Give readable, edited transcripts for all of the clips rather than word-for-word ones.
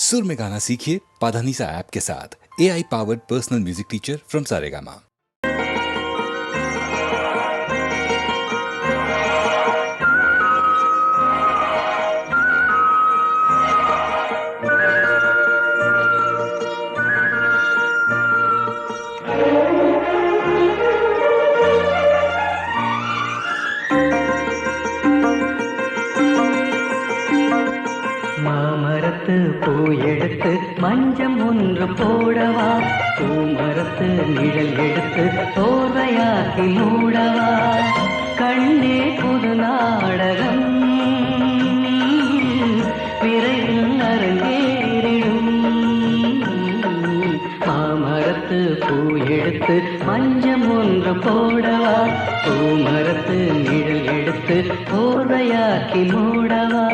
सुर में गाना सीखिए पाधानीसा ऐप के साथ। AI powered personal music teacher from Saregama. மாமரத்து பூ எடுத்து மஞ்சம் ஒன்று போடவா, பூமரத்து நிழல் எடுத்து தோர்வையாக்கி மூடவா, கண்ணே புது நாடகம் விரைவில் அரங்கேறிடும். மாமரத்து பூ எடுத்து மஞ்சம் ஒன்று போடவா, பூமரத்து நிழல் எடுத்து தோர்வையாக்கி மூடவா.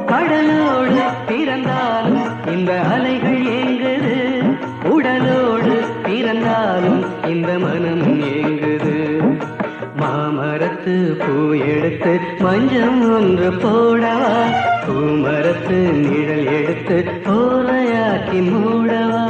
கடலோடு பிறந்தாலும் இந்த அலைகள் ஏங்குது, உடலோடு பிறந்தாலும் இந்த மனம் ஏங்குது. மாமரத்து பூ எடுத்து மஞ்சம் ஒன்று போடவா, பூமரத்து நிழல் எடுத்து ஓலையாக்கி மூடவா.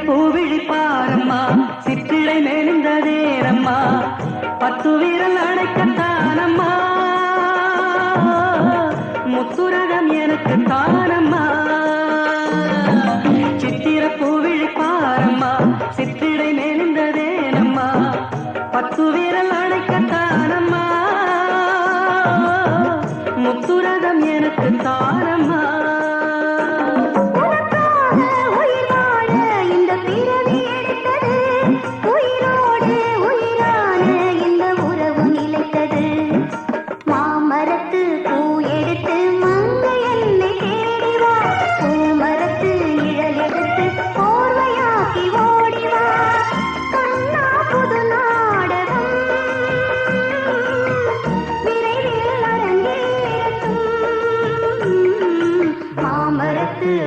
பூவிழி பாரம்மா, சிற்றிடை மெலிந்ததேரம்மா, பத்து வீரல் அடைக்கத்தானம்மா, முத்துரகம் எனக்கு தானம்மா. சித்திர பூவிழி பாரம்மா, சிற்றிடை மெலிந்ததேனம்மா, பத்து வீரல் அடைக்கத்தானம்மா, முத்துரகம் எனக்கு தானம்மா.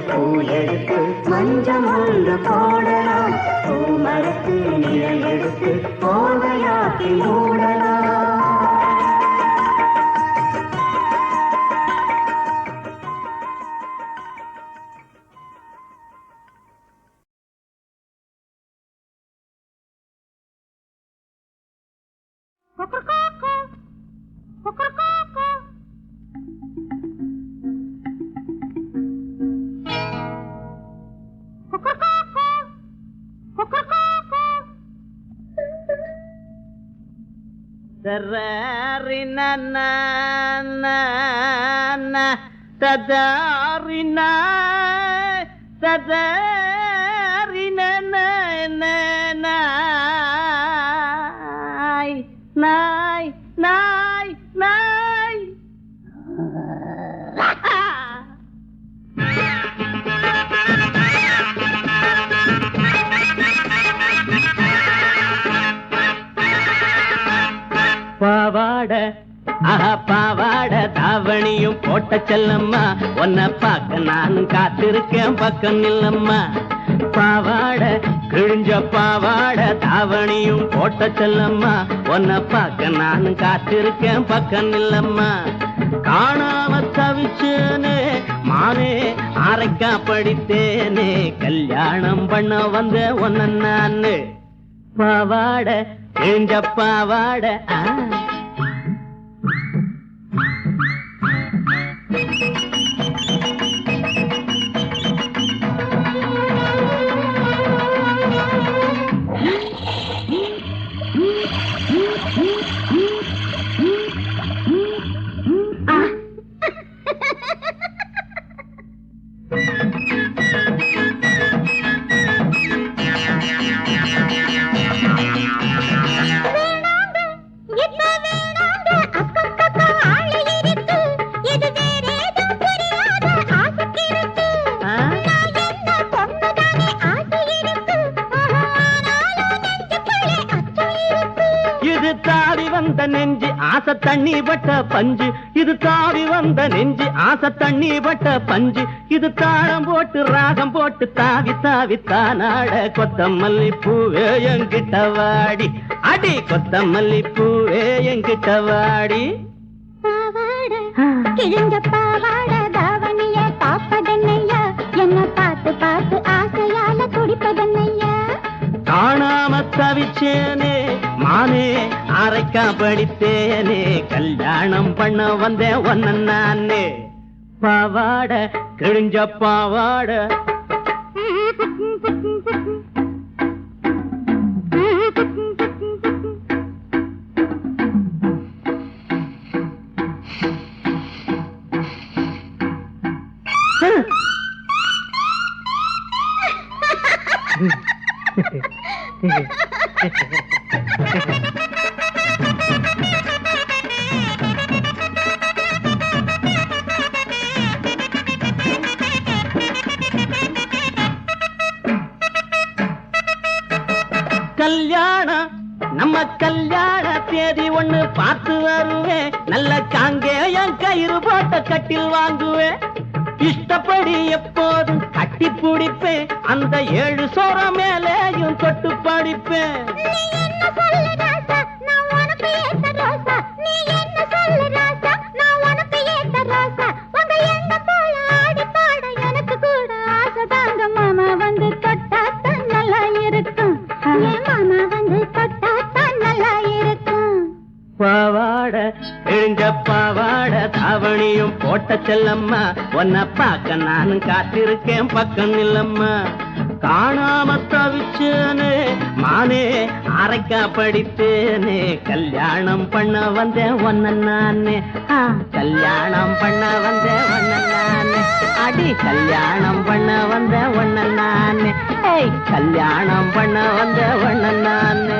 பூ எடுத்து மஞ்சம் ஒன்று போடலாம், பூமரத்து நிழல் எடுத்து போதையாக்கி மூடலாம். நாய் நாய் நாய். பாவாட பாவாட தாவணியும் போட்ட செல்லம்மா, உன்னை பார்க்க நான் காத்திருக்கேன் பக்கம் இல்லம்மா. பாவாட கிழிஞ்ச பாவாட தாவணியும் போட்ட செல்லம்மா, உன்னை பார்க்க நான் காத்திருக்கேன் பக்கம் இல்லம்மா. காணாம தவிச்சேனே மானே அரைக்கா படித்தேனே, கல்யாணம் பண்ண வந்த ஒன்ன நானு. பாவாட கிழிஞ்ச பாவாட நெஞ்சு ஆசை தண்ணி பட்ட பஞ்சு, இது தாவி வந்த நெஞ்சு ஆசை தண்ணி பட்ட பஞ்சு. இது தாளம் போட்டு ராகம் போட்டு தாவி தாவி தானாட. கொத்தமல்லி பூவே என்கிட்ட வாடி, அடி கொத்தமல்லி பூவே என்கிட்ட வாடி. பாவாட கிழிஞ்ச பாவாட தாவணிய பாப்பதன்னையா, என்ன பார்த்து பார்த்து ஆசையால துடிப்பதன்னையா. காணாம தவிச்சேனே மானே அரைக்கா படித்தேனே, கல்யாணம் பண்ண வந்தேன் ஒன்ன நானே. பாவாட கிழிஞ்ச பாவாட கல்யாணம் நம்ம கல்யாண தேதி ஒண்ணு பார்த்து வருவேன். நல்ல காங்கேயம் கயிறு போட்ட கட்டில் வாங்குவேன். இஷ்டப்படி எப்போதும் கட்டி பிடிப்பேன். அந்த 7 சோற மேலேயும் தொட்டு படிப்பேன். பாவாட கிழிஞ்ச பாவாட தாவணியும் போட்ட செல்லம்மா, உன்னை பார்க்க நான் காத்திருக்கேன் பக்கம் இல்லம்மா. காணாம தவிச்சேனே மானே அரைக்கா படித்தேனே, கல்யாணம் பண்ண வந்தேன் ஒன்ன நானே. கல்யாணம் பண்ண வந்தேன் ஒன்ன நானே, அடி கல்யாணம் பண்ண வந்த ஒன்ன நானே. கல்யாணம் பண்ண வந்த ஒன்ன நானே.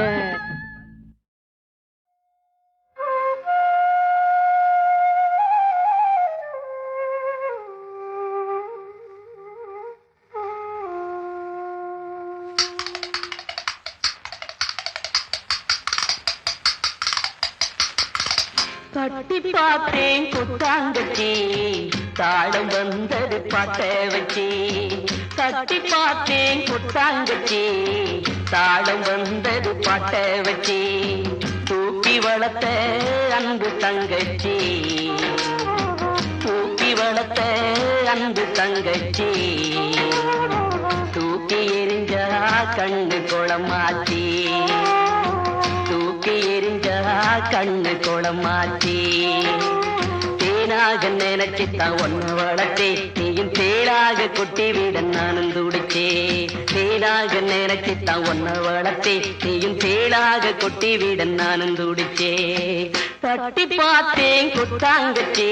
கட்டி பார்த்தேன் குத்தாங்கச்சி, தாளம் வந்தது பாட்ட வச்சி. கட்டி பார்த்தேன் குத்தாங்கச்சி, தாளம் வந்தது பாட்ட வச்சி. தூக்கி வளர்த்த அன்பு தங்கச்சி, தூக்கி வளர்த்த அன்பு தங்கச்சி. தூக்கி எரிஞ்சா கண்ணு குளமாச்சி, தூக்கி எரிஞ்சா கண்ணு குளமாச்சி. தேனாக நினைச்சுத்தான் ஒன்ன வளர்த்தே, நீயும் தேடாக கொட்டி விட நானும் துடிச்சே. தேனாக நினைச்சுத்தான் ஒன்ன வளர்த்தே, நீயும் தேடாக கொட்டி விட நானும் துடிச்சே. தட்டி பார்த்தேன் குத்தாங்கச்சி,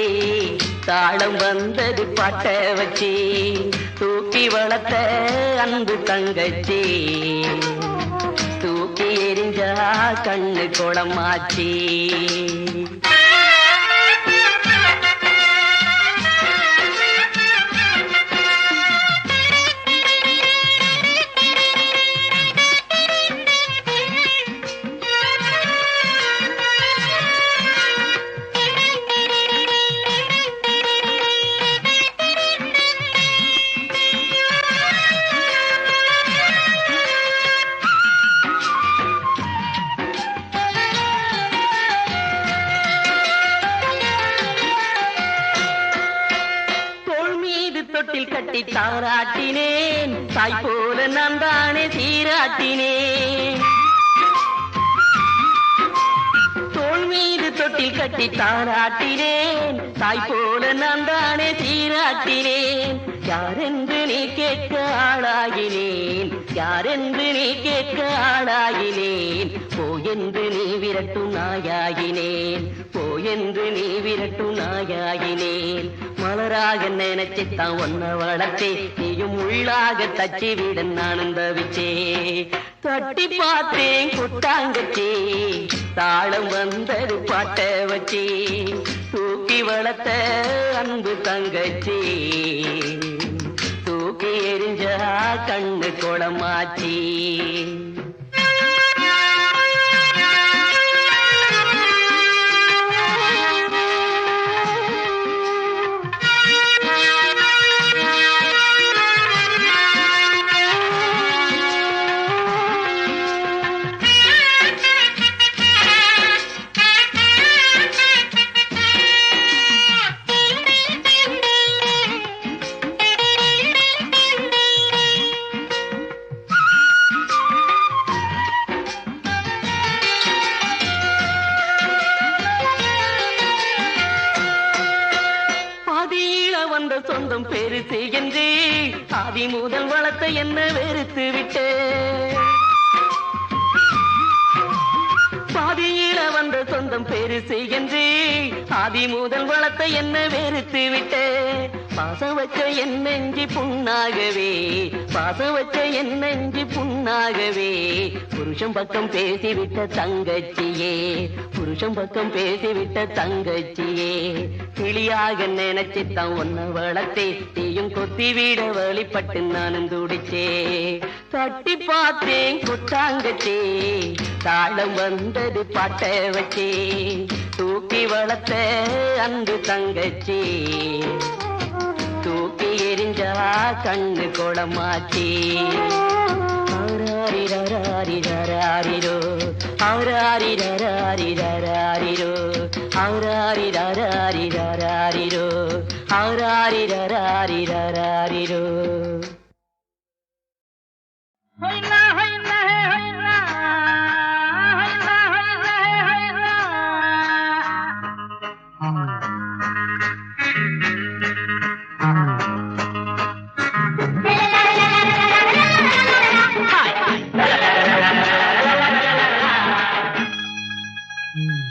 தாளம் வந்தது பாட்ட வச்சி. தூக்கி வளர்த்த அன்பு தங்கச்சி, தூக்கி எரிஞ்சா கண்ணு குளமாச்சி. தொட்டில் கட்டி தாராட்டினேன், தாய் போல நான் தானே சீராட்டினேன். தோள் மீது தொட்டில் கட்டி தாராட்டினேன், தாய் போல நான் தானே சீராட்டினேன். யாரென்று நீ கேட்க ஆளாகினேன், யாரென்று நீ கேட்க ஆளாகினேன். போயென்று நீ விரட்டும் நாயாகினேன், போயென்று நீ விரட்டும் நாயாகினேன். மலராக நினைச்சுத்தான் ஒன்ன வளர்த்தே, நீயும் உள்ளாக தச்சி விட நானும் தவிச்சே. தட்டி பார்த்தேன் குட்டாங்கச்சி, தாளம் வந்தது பாட்ட வச்சி. தூக்கி வளர்த்த அன்பு தங்கச்சி, தூக்கி எரிஞ்சா கண்ணு குளமாச்சி. சொந்தம் பெருசு என்று ஆதி முதல் வளர்த்த என்ன வெறுத்து விட்டு, பாதியில வந்த சொந்தம் பெருசு என்று ஆதி முதல் வளர்த்த என்ன வெறுத்து விட்டு. பாசம் வச்ச என் நெஞ்சி புண்ணாகவே, பாசம் வச்ச என் நெஞ்சி புண்ணாகவே. புருஷன் பக்கம் பேசிவிட்ட தங்கச்சியே, புருஷன் பக்கம் பேசிவிட்ட தங்கச்சியே. கிளியாக நினைச்சுத்தான் ஒன்ன வளர்த்தே, நீயும் கொத்தி வீட வழிபட்டு நானும் துடிச்சே. தட்டி பார்த்தேன் குட்டாங்கச்சே, தாளம் வந்தது பாட்ட வச்சே. தூக்கி வளர்த்த அன்பு தங்கச்சி, தூக்கி எரிஞ்சா கண்ணு குளமாச்சி. ஆராரிரோ ஆராரிரோ ஆராரிரோ ஆராரிரோ.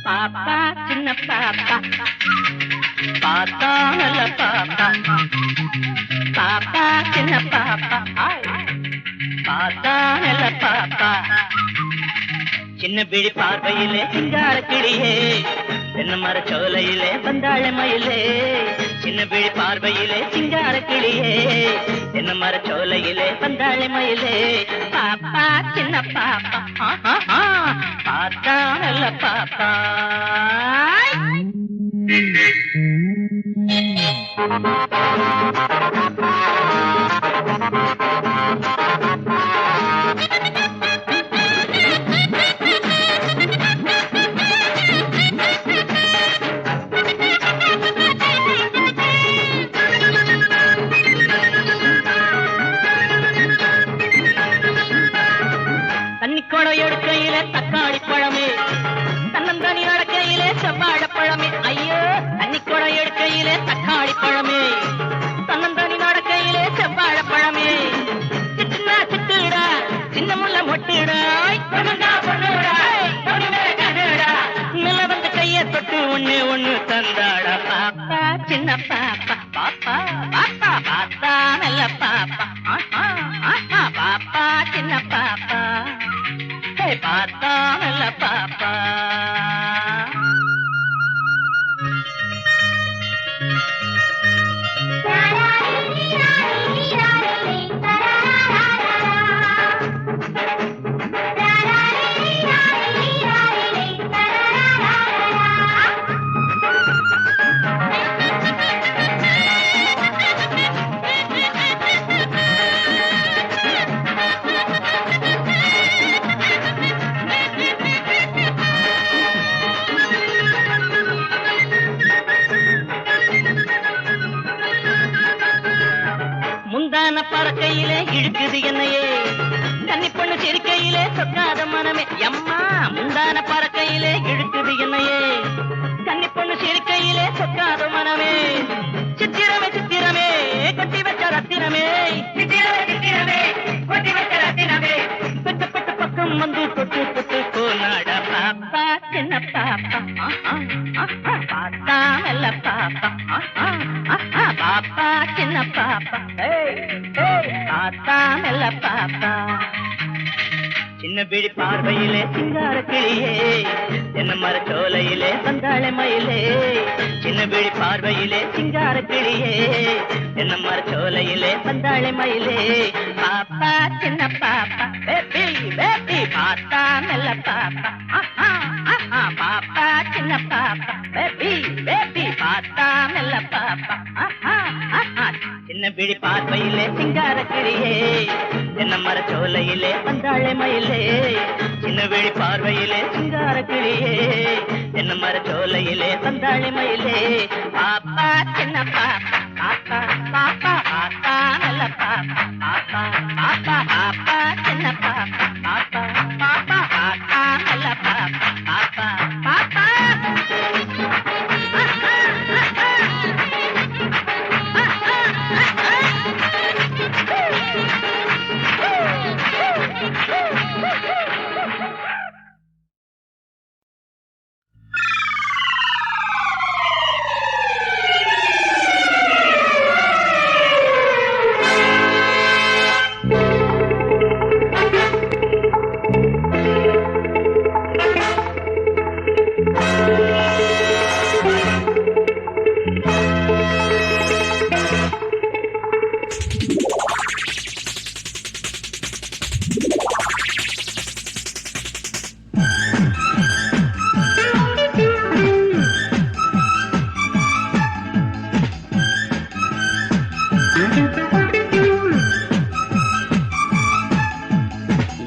பாப்பா சின்ன பாப்பா, பாப்பா நல்ல பாப்பா, பாப்பா சின்ன பாப்பா, பாப்பா நல்ல பாப்பா. சின்ன பிடி பார்வையிலே சிங்கார கிளியே, தென்னை மர சோலையிலே வந்தாழ மயிலே. சின்ன பிடி பார்வையிலே சிங்கார கிளியே, தென்னை மர சோலையிலே வந்தாழ மயிலே. பாப்பா சின்ன பாப்பா, பாப்பா நல்ல பாப்பா. தண்ணிக்கோட எடுக்கையிலே தக்காளி பழமே, தன்னந்தனி நடக்கையிலே செவ்வாழ பழமே. ஐயோ, தண்ணிக்கோட எடுக்கையிலே தக்காளி பழமே, தன்னந்தனி நடக்கையிலே செவ்வாழ பழமே. சிட்டுனா சிட்டுடா, சின்ன முள்ள மொட்டுடா, நில வந்து கைய தொட்டு ஒண்ணு ஒண்ணு தந்தாடா. பாப்பா சின்ன பாப்பா, பாப்பா பாப்பா பாப்பா நல்ல பாப்பா, பாப்பா சின்ன பாப்பா. பாப்பா பறக்கையிலே இழுக்குது என்னையே கன்னி பொண்ணு சிரிக்கையிலே சொக்காத மனமே எம்மா முந்தான பறக்கையிலே இழுக்குது என்னையே கன்னி பொண்ணு சிரிக்கையிலே சொக்காத மனமே சித்திரமே சித்திரமே கொட்டி வச்ச ரத்தினமே சித்திரமே சித்திரமே கொட்டி வச்ச ரத்தினமே பெட்ட பெட்ட பக்கம் வந்து தொட்டு தொட்டு போனாட பாப்பா சின்ன பாப்பா பாத்தா மெல்ல பாப்பா பாப்பா சின்ன பாப்பா பாத்தா மெல்ல பாப்பா சின்ன பிடி பார்வையிலே சிங்கார கிளியே என்ன மரச்சோலையிலே வந்தாளை மயிலே சின்ன பிடி பார்வையிலே சிங்கார கிளியே என்ன மரச்சோலையிலே வந்தாளை மயிலே பாப்பா சின்ன பாப்பா பேபி பேபி பாத்தா நல்ல பாப்பா பாப்பா சின்ன பாப்பா பேபி பேபி பாத்தா நல்ல பாப்பா சின்ன பிடி பார்வையிலே சிங்கார கிளியே என்ன மரச்சோலையிலே வந்தாளை மயிலே சின்ன விழி பார்வையிலே சிங்கார கிளியே என்ன மரச்சோலையிலே வந்தாளை மயிலே பாப்பா சின்ன பாப்பா பாப்பா பாப்பா பாப்பா நல்ல பாப்பா பாப்பா பாப்பா பாப்பா சின்ன பாப்பா பாப்பா பாப்பா பாப்பா நல்ல பாப்பா பாப்பா பாப்பா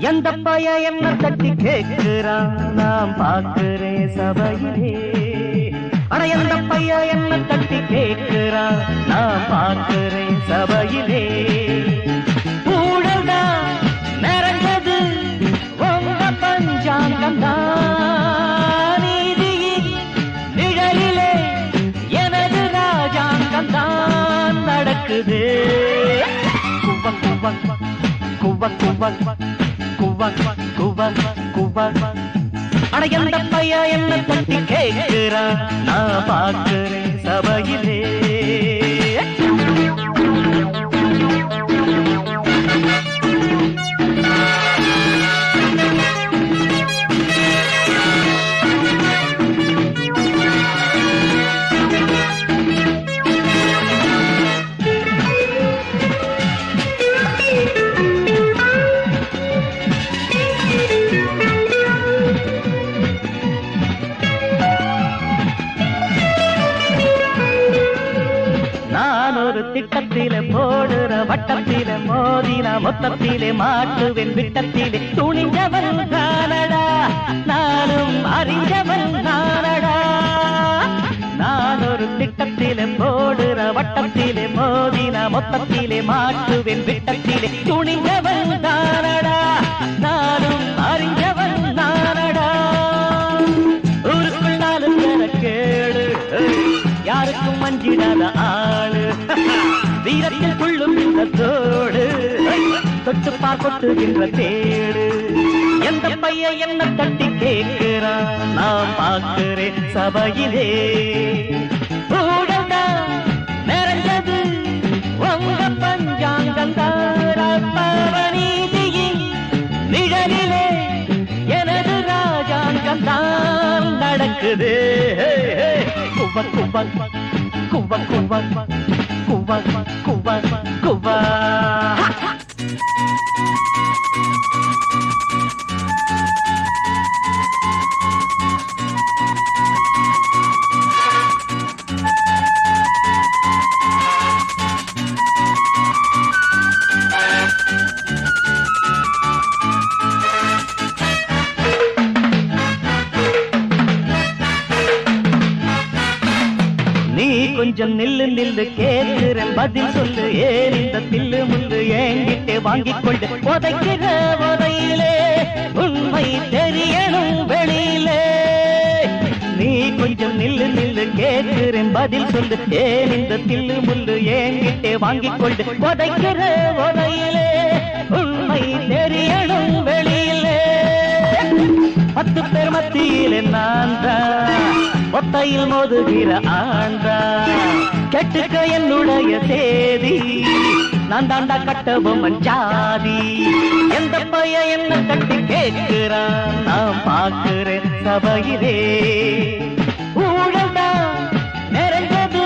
எந்த பைய என்ன தட்டி கேட்கிறான் நாம் பார்க்கிறேன் சபையிலே ஆனா எந்த பைய என்ன தட்டி கேட்கிறான் நாம் பார்க்கிறேன் சபையிலே ஊழல்டா நிறைஞ்சது உங்க பஞ்சாங்கம் தான் நீதியின் நிழலிலே எனது ராஜாங்கம் தான் நடக்குது குவ குவ குவ குவ அட எந்த பைய என்ன தட்டி கேட்கிறான் நான் பார்க்கிறேன் சபையிலே திட்டத்திலே போடுற வட்டத்திலே மோதின மொத்தத்திலே மாட்டுவேன் விட்டத்திலே துணிஞ்சவன் நானடா நானும் அறிஞ்சவன் நானடா நான் ஒரு திட்டத்திலே போடுற வட்டத்திலே மோதின மொத்தத்திலே மாட்டுவேன் விட்டத்திலே துணிஞ்சவன் நானடா நானும் அறிஞ்சவன் நானடா ஊருக்குள் நாலு கேடு யாருக்கும் மஞ்சிடாத ஆளு வீரத்தில் கொள்ளும் இந்த தோடு தொட்டு பார்க்கொட்டுகின்ற தேடு எந்த பைய என்ன தட்டி கேட்கிறான் நாம் பார்க்கிறேன் சபையிலே ஊழல்டா நிறைஞ்சது உங்க பஞ்சாங்கம் நீதியின் நிழலிலே எனது ராஜாங்கம் தான் நடக்குது குவ குவ குவ குவ குவ குவ குவ கொஞ்சம் நில்லு நில்லு கேட்கிறேன் பதில் சொல்லு ஏன் இந்த தில்லு முள்ளு ஏங்கிட்டே வாங்கிக் கொண்டு உதைக்கிற உதையிலே உண்மை தெரியணும் வெளியிலே நீ கொஞ்சம் நில்லு நில்லு கேட்கிறேன் பதில் சொல்லு ஏன் இந்த தில்லு முள்ளு ஏங்கிட்டே வாங்கிக் கொண்டு உதைக்கிற உதையிலே உண்மை தெரியணும் வெளியிலே 10 பேர் மத்தியிலே நான் தான் ஒத்தையில் மோதுகிற ஆண்டா கெட்டுக்க என்னுடைய தேதி நான் தாண்டா கட்டபொம்மன் ஜாதி எந்த பையன் என்ன கட்டி கேட்கிறான் நான் பார்க்கிறேன் சபையிலே ஊழல்டா நிறைஞ்சது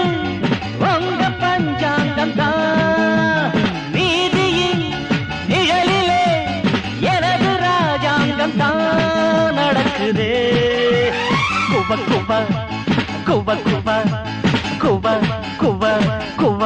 உங்க பஞ்சாங்கம் தான் நீதியின் நிழலிலே எனது ராஜாங்கம் தான் நடக்குதே குவ குவ குவ குவ குவ குவ குவ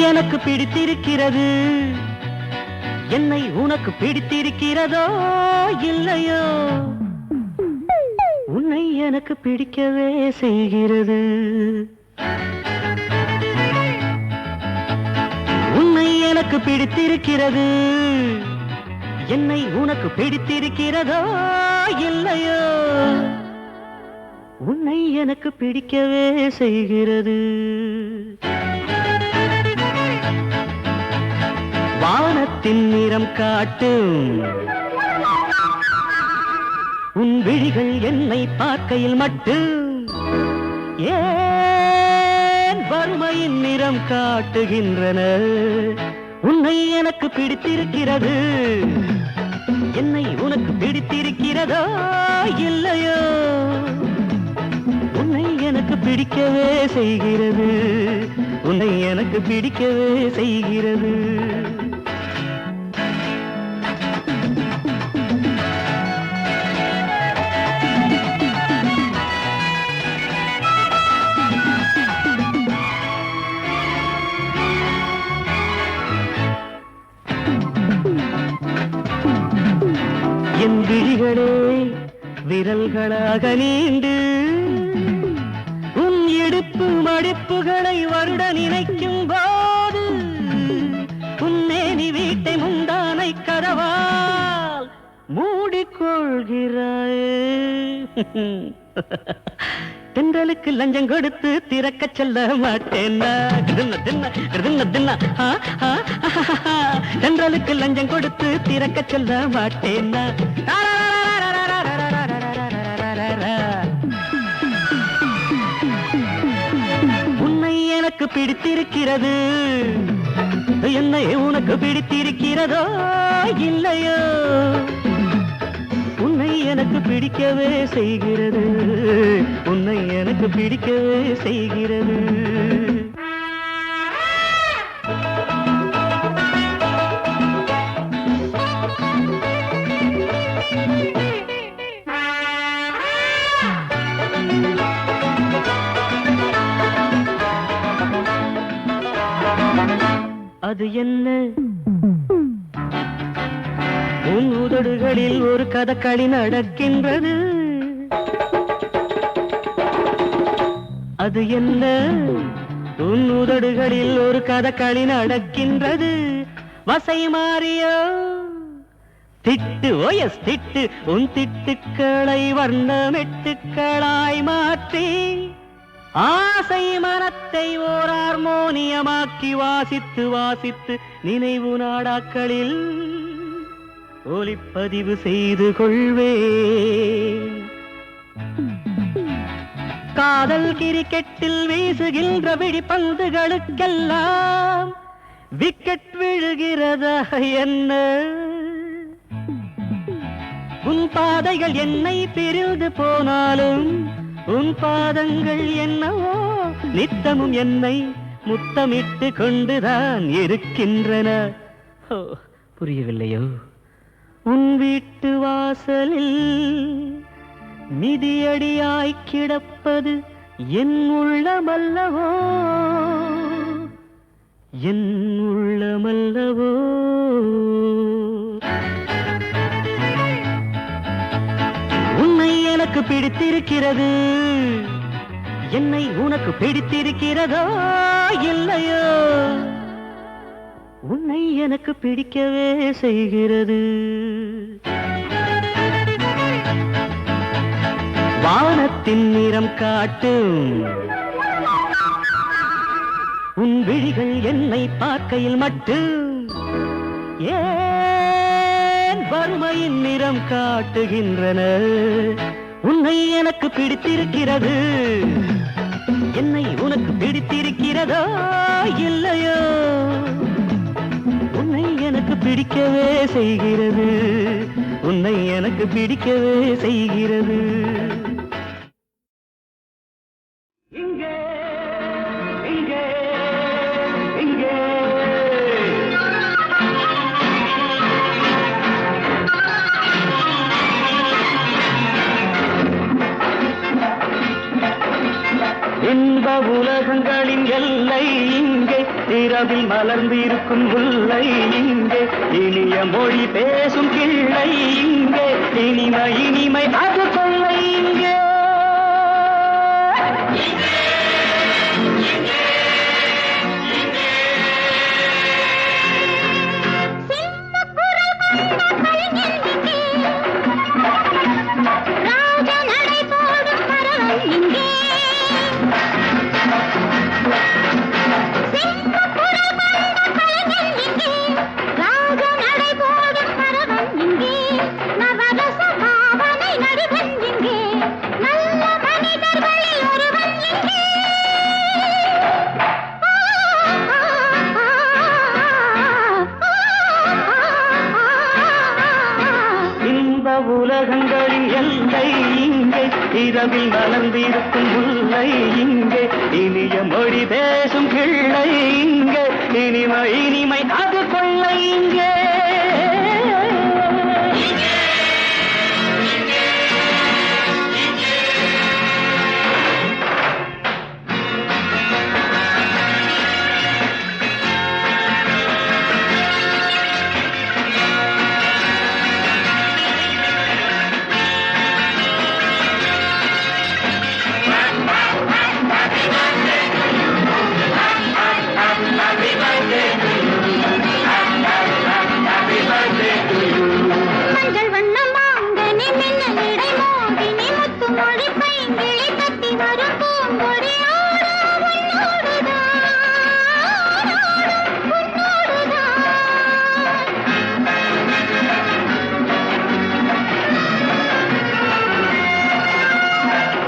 எனக்கு பிடித்திருக்கிறது என்னை உனக்கு பிடித்திருக்கிறதோ இல்லையோ உன்னை எனக்கு பிடிக்கவே செய்கிறது உன்னை எனக்கு பிடித்திருக்கிறது என்னை உனக்கு பிடித்திருக்கிறதோ இல்லையோ உன்னை எனக்கு பிடிக்கவே செய்கிறது வானத்தின் நிறம் காட்டும் உன் விழிகள் என்னை பார்க்கையில் மட்டும் ஏன் வறுமையின் நிறம் காட்டுகின்றன உன்னை எனக்கு பிடித்திருக்கிறது என்னை உனக்கு பிடித்திருக்கிறதோ இல்லையோ உன்னை எனக்கு பிடிக்கவே செய்கிறது உன்னை எனக்கு பிடிக்கவே செய்கிறது என் விழிகளே விரல்களாக நீண்டு உன் இடுப்பு மடிப்புகளை வருட நினைக்கும் போது உன்னேனி வீட்டை முந்தானை கதவால் மூடிக்கொள்கிறாயே தென்றலுக்கு லஞ்சம் கொடுத்து திறக்க சொல்ல மாட்டேன் தென்றலுக்கு லஞ்சம் கொடுத்து திறக்க சொல்ல மாட்டேன் உன்னை எனக்கு பிடித்திருக்கிறது என்னை உனக்கு பிடித்திருக்கிறதோ இல்லையோ உன்னை எனக்கு பிடிக்கவே செய்கிறது உன்னை எனக்கு பிடிக்கவே செய்கிறது அது என்ன உன் உதடுகளில் ஒரு கதகளி நடக்கின்றது அது என்ன உன் உதடுகளில் ஒரு கதகளி நடக்கின்றது வசை மாறியோ திட்டு ஓயஸ் திட்டு உன் திட்டுக்களை வர்ணமெட்டுக்களாய் மாற்றி ஆசை மனத்தை ஓர் ஹார்மோனியமாக்கி வாசித்து வாசித்து நினைவு நாடாக்களில் ஒலிப்பதிவு செய்து கொள்வேன் காதல் கிரிக்கெட்டில் வீசுகின்ற விழிப்பந்துகளுக்கெல்லாம் விக்கெட் விழுகிறதா என்ன உன் பாதைகள் என்னை பிரிந்து போனாலும் உன் பாதங்கள் என்னவோ நித்தமும் என்னை முத்தமிட்டு கொண்டுதான் இருக்கின்றன. ஓ, புரியவில்லையோ? உன் வீட்டு வாசலில் மிதியடியாய் கிடப்பது என் உள்ளமல்லவோ, என் உள்ளமல்லவோ. உன்னை எனக்கு பிடித்திருக்கிறது, என்னை உனக்கு பிடித்திருக்கிறதோ இல்லையோ? உன்னை எனக்கு பிடிக்கவே செய்கிறது. வானத்தின் நிறம் காட்டும் உன் விழிகள் என்னை பார்க்கையில் மட்டும் ஏன் வறுமையின் நிறம் காட்டுகின்றன? உன்னை எனக்கு பிடித்திருக்கிறது, என்னை உனக்கு பிடித்திருக்கிறதோ இல்லையோ? உன்னை எனக்கு பிடிக்கவே செய்கிறது, உன்னை எனக்கு பிடிக்கவே செய்கிறது. இங்கே இங்கே இங்கே இன்ப உலகங்களின் எல்லை இங்கே, இரவில் மலர்ந்திருக்கும் முல்லை இங்கே, இனிய மொழி பேசும் கிள்ளை இங்கே, இனிமை இனிமை அது கொள்ளை இங்கே. உலகங்களின் எல்லை இங்கே, இரவில் மலர்ந்திருக்கும் முல்லை இங்கே, இனிய மொழி பேசும் கிள்ளை இங்கே, இனிமை இனிமை அது கொள்ளை இங்கே.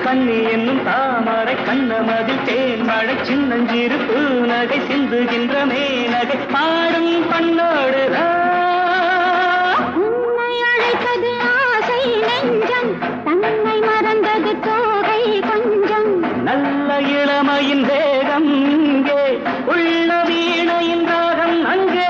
கண்ணி என்னும் தாமரை கண்ணமதில் தேன் மழை சின்னஞ்சிறு பூநகை சிந்துகின்ற மேனகை பாடும் பண்ணோடுதான். உன்னை அழைத்தது ஆசை நெஞ்சம், தன்னை மறந்தது தோகை கொஞ்சம். நல்ல இளமையின் வேகம் இங்கே, உள்ள வீணையின் ராகம் அங்கே.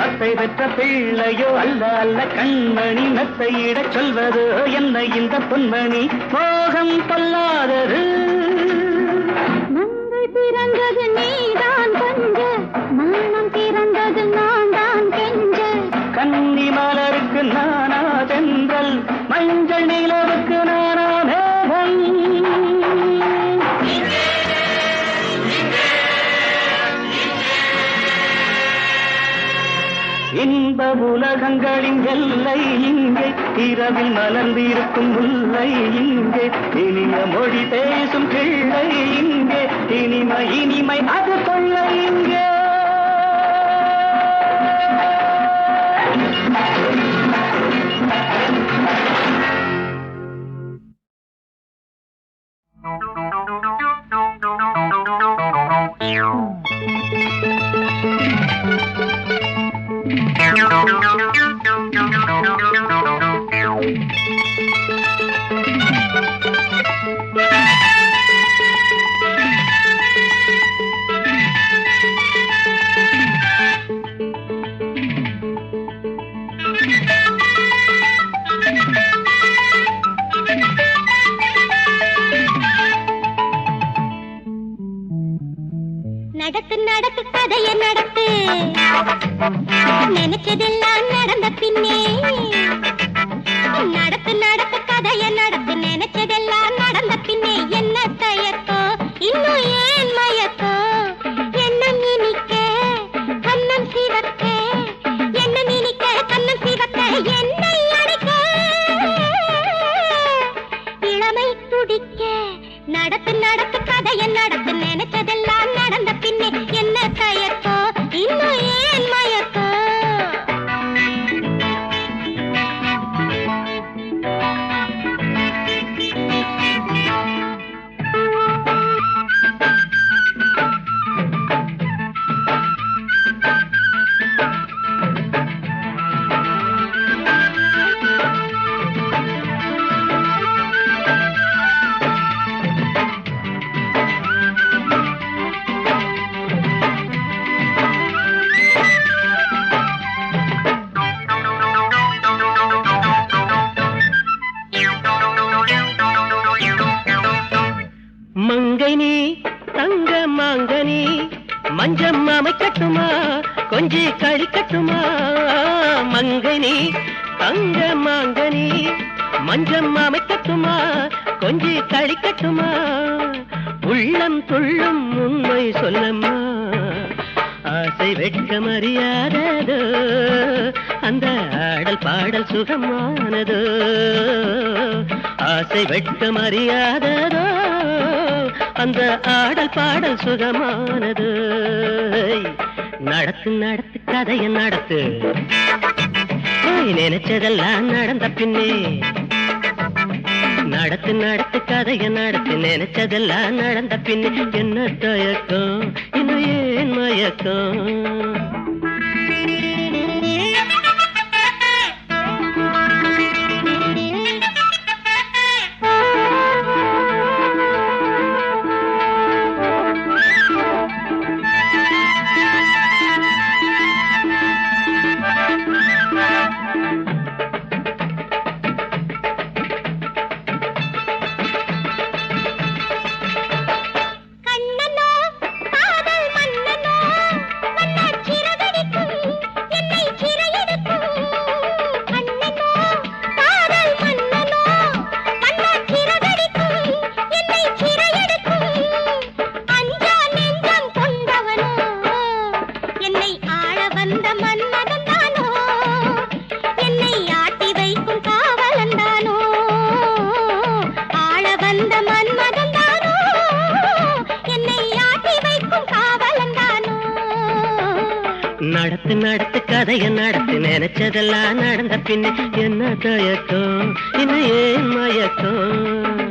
அத்தை பெற்ற பிள்ளையோ அல்ல அல்ல கண்மணி, நத்தையிடச் சொல்வதோ என்ன இந்த பொன்மணி, மோகம் பொல்லாதது. மங்கள் பிறந்தது நீதான் கொஞ்ச, மானம் பிறந்தது நான் தான் கெஞ்ச. கன்னி மலருக்கு நானா தென்றல், மஞ்சள் நிலவுக்கு நானா மேகம். உலகங்களின் எல்லை இங்கே இரவில் மலர்ந்திருக்கும் முல்லை இங்கே இனிய மொழி பேசும் கிள்ளை இங்கே இனிமை இனிமை அது கொள்ளை இங்கே நடத்து நடத்து கதைய நடத்து நினைச்சதெல்லாம் நடந்த பின்னே நடத்து நடத்து கதைய நடத்து நினைச்சதெல்லாம் நடந்த பின்னே என்ன தயக்கோ இன்னும் ஏன் மயக்கோ எண்ணம் இனிக்க கண்ணம் சிவக்க எண்ணம் இனிக்க கண்ணம் சிவக்க என்னை அடிக்க இளமை துடிக்க நடத்து நடத்து கதைய நடத்து நினைச்சதெல்லாம் நடந்த பின்னே என்ன தயக்கோ இன்னும் ஏன் மயக்கோ மங்கனி தங்க மாங்கனி மஞ்சம் அமைக்கட்டுமா கொஞ்சி கழிக்கட்டுமா மங்கனி தங்க மாங்கனி மஞ்சம் அமைக்கட்டுமா கொஞ்சி கழிக்கட்டுமா உள்ளம் துள்ளும் உண்மை சொல்லம்மா ஆசை வெட்க மரியாததோ அந்த ஆடல் பாடல் சுகமானதோ ஆசை வெட்க மரியாததோ அந்த ஆடல் பாடல் சுகமானது நடத்து நடத்து கதைய நடத்து நினைச்சதெல்லாம் நடந்த பின்னே நடத்து நடத்து கதைய நடத்து நினைச்சதெல்லாம் நடந்த பின்னே என்ன தயக்கம் இன்னும் ஏன் மயக்கம் நடத்து நடத்து கதைய நடத்து நினைச்சதெல்லாம் நடந்த பின்னே என்ன தயக்கம் இன்னும் ஏன் மயக்கம்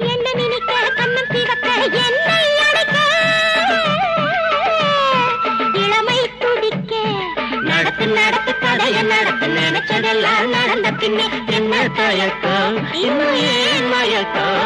என்ன நினைக்க கண்ணம் சிவக்க என்னை அழைக்க இளமை துடிக்க நடத்து நடத்து கதைய நடத்து நினைச்சதெல்லாம் நடந்த பின்னே என்ன தயக்கம் இன்னும் ஏன் மயக்கம்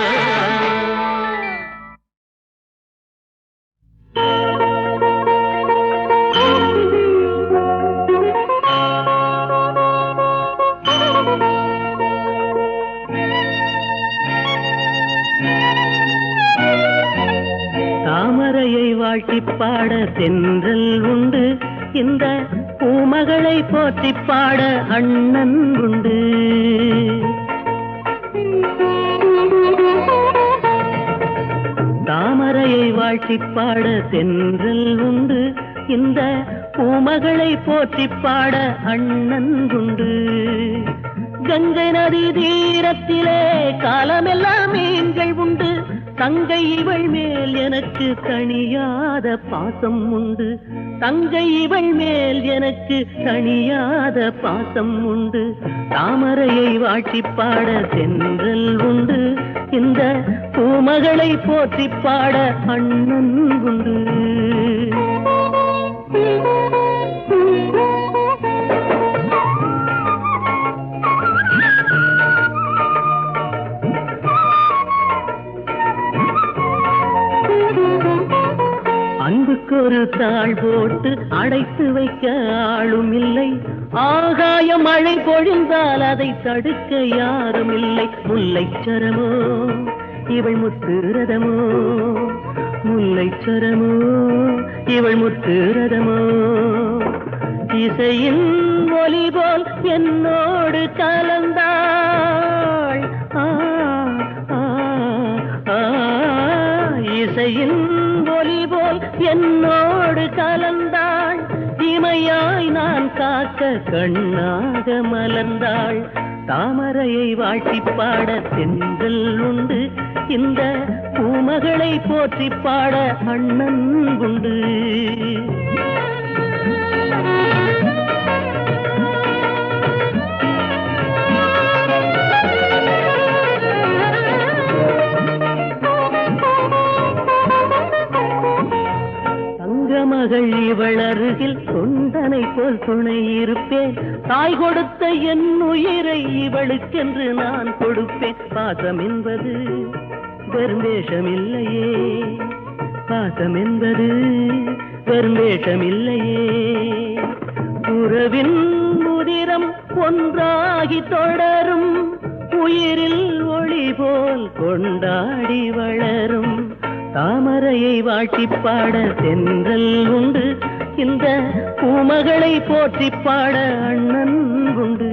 தாமரையை வாழ்த்தி பாட தென்றல் உண்டு இந்த பூமகளை போற்றி பாட அண்ணன் உண்டு தாமரையை வாழ்த்தி பாட தென்றல் உண்டு இந்த பூமகளை போற்றி பாட அண்ணன் உண்டு. கங்கை நதி தீரத்திலே காலமெல்லாம் மீன்கள் உண்டு. தங்கை இவள் மேல் எனக்கு தணியாத பாசம் உண்டு. தங்கை இவள் மேல் எனக்கு தணியாத பாசம் உண்டு. தாமரையை வாட்டி பாட தென்றல் உண்டு. இந்த பூமகளை போற்றி பாட அண்ணன் உண்டு. அன்புக்கொரு தாழ் போட்டு அடைத்து வைக்க ஆளும் இல்லை. ஆகாய மழை பொழிந்தால் அதை தடுக்க யாரும் இல்லை. முல்லைச்சரமோ இவள் முத்துரதமோ, முல்லைச்சரமோ இவள் முத்துரதமோ. இசையின் ஒலி போல் என்னோடு கலந்தாள். இசையின் ஒலி போல் என்னோடு கலந்தாள். இமையாய் நான் காக்க கண்ணாக மலர்ந்தாள். தாமரையை வாட்டி பாட தென்றல் உண்டு. இந்த பூமகளை போற்றி பாட அண்ணன் உண்டு. மகள் இவள் அருகில் தொண்டனை போல் துணை இருப்பேன். தாய் கொடுத்த என் உயிரை இவளுக்கென்று நான் கொடுப்பேன். பாசம் என்பது வெறும் வேஷமில்லையே, பாசம் என்பது வெறும் வேஷமில்லையே. உறவின் முதிரம் ஒன்றாகி தொடரும். உயிரில் ஒளி போல் கொண்டாடி வளரும். தாமரையை வாட்டி பாட தென்றல் உண்டு. இந்த பூமகளை போற்றி பாட அண்ணன் உண்டு.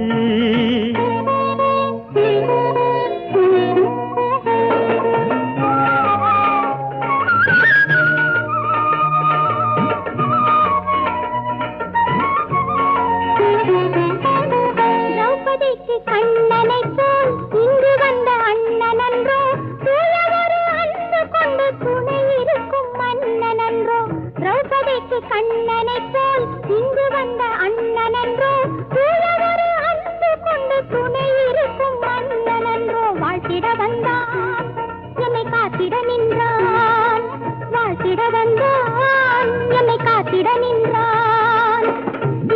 திரௌபதிக்கு கண்ணனை போல் இங்கு வந்த அண்ணன் அன்றோ. கொண்டு துணை இருக்கும் மன்னன் அன்றோ. திரௌபதிக்கு கண்ணனை போல் இங்கு வந்த அண்ணன் அன்றோ. ஒரு அன்பு கொண்டு துணை இருக்கும் மன்னன் அன்றோ. வாழ்த்திட வந்தான் என்னை காத்திட நின்றான். வாழ்த்திட வந்தான் என்னை காத்திட நின்றான்.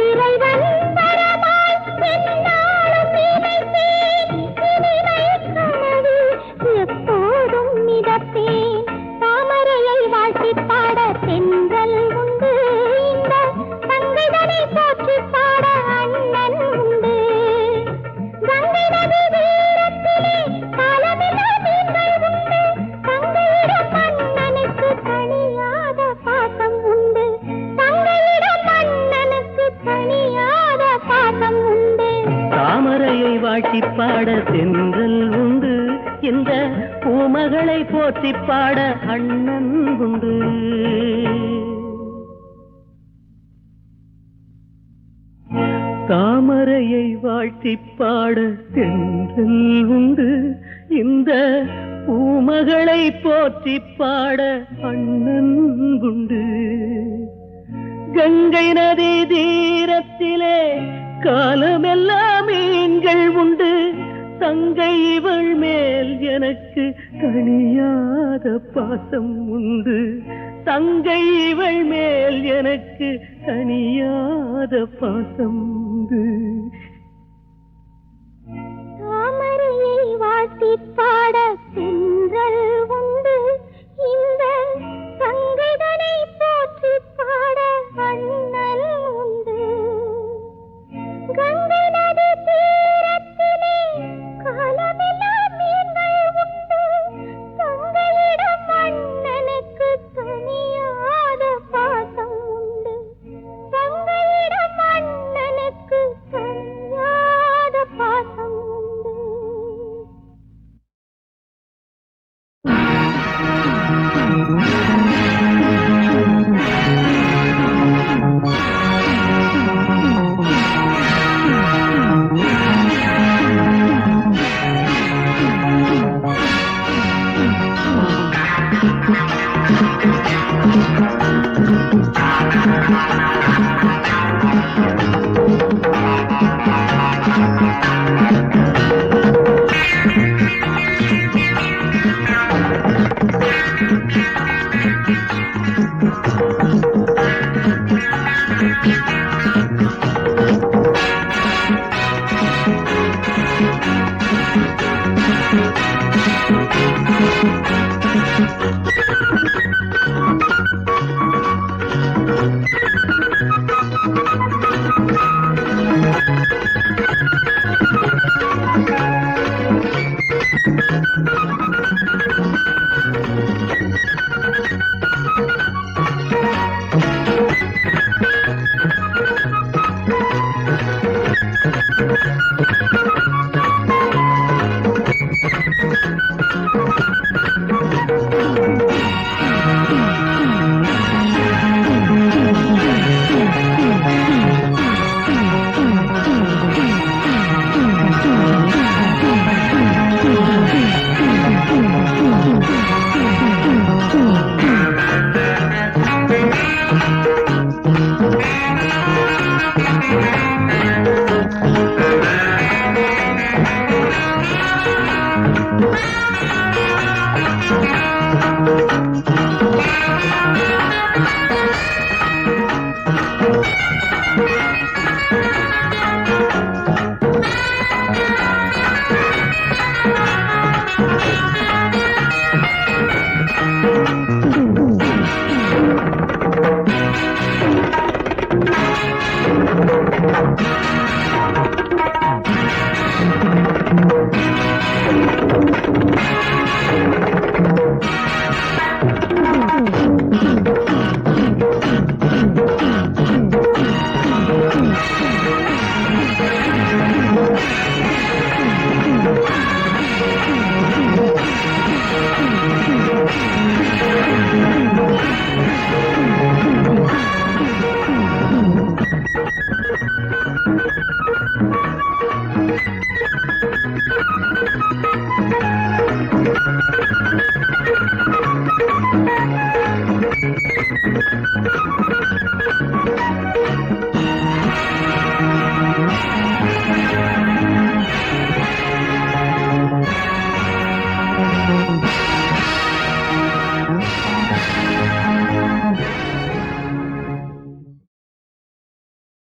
இறைவன் வரமாய் என்னாலும் நினைத்தேன். இனிமை கனவு எப்போதும் மிதப்பேன். தாமரையை வாழ்த்தி பாட தென்றல் உண்டு. இந்த தங்கைதனை போற்றி பாட அண்ணன் உண்டு. கங்கை நதி தீரத்திலே காலமெல்லாம் மீன்கள் உண்டு. தங்கையிடம் அண்ணனுக்கு தணியாத பாசம் உண்டு. தங்கையிடம் அண்ணனுக்கு தணியாத பாசம் உண்டு. தாமரையை வாட்டி பாட தென்றல் உண்டு. இந்த பூமகளை போற்றி பாட அண்ணன் உண்டு. தாமரையை வாழ்த்தி பாட தென்றல் உண்டு. இந்த பூமகளை போற்றி பாட அண்ணன் உண்டு. கங்கை நதி தீரத்திலே காலமெல்லாம் மீன்கள் உண்டு. தங்கை இவள் மேல் எனக்கு தணியாத பாசம் உண்டு. தங்கை இவள் மேல் எனக்கு தணியாத பாசம் உண்டு. தாமரையை வாழ்த்தி பாட தென்றல் உண்டு. இந்த தங்கைதனை போற்றி பாட அண்ணல் உண்டு. கங்கை நதி தீரத்திலே காலமெல்லாம் மீன்கள் உண்டு. தங்கையிடம் அண்ணனுக்கு தணியாத பாசம் உண்டு. தங்கையிடம் அண்ணனுக்கு தணியாத பாசம் உண்டு.